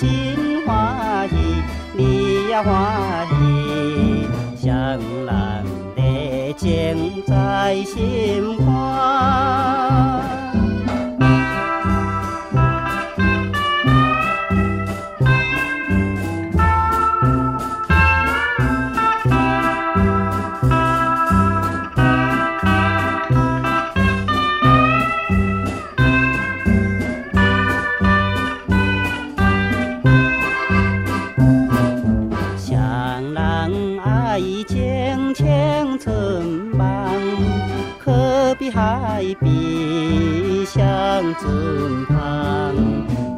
真欢喜，你也欢喜，双人的情在心肝。青青春梦，可比海边双船旁。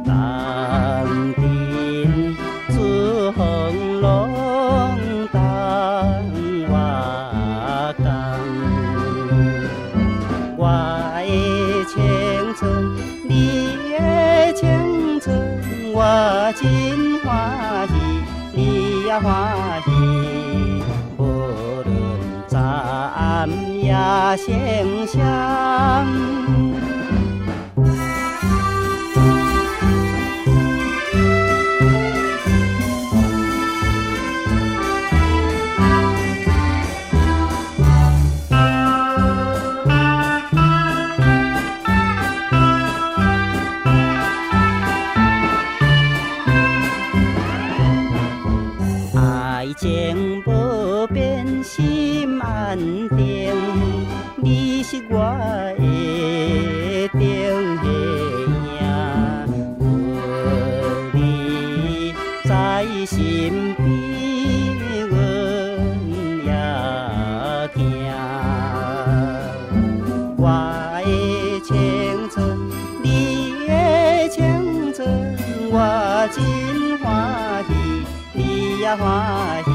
当天出风浪当我讲，我的青春，你的青春，我真欢喜，你也欢喜。早暗也成双，爱情无变心安定，你是我的定的影，有你在身边，阮也行。我的青春，你的青春，我真欢喜，你也欢喜。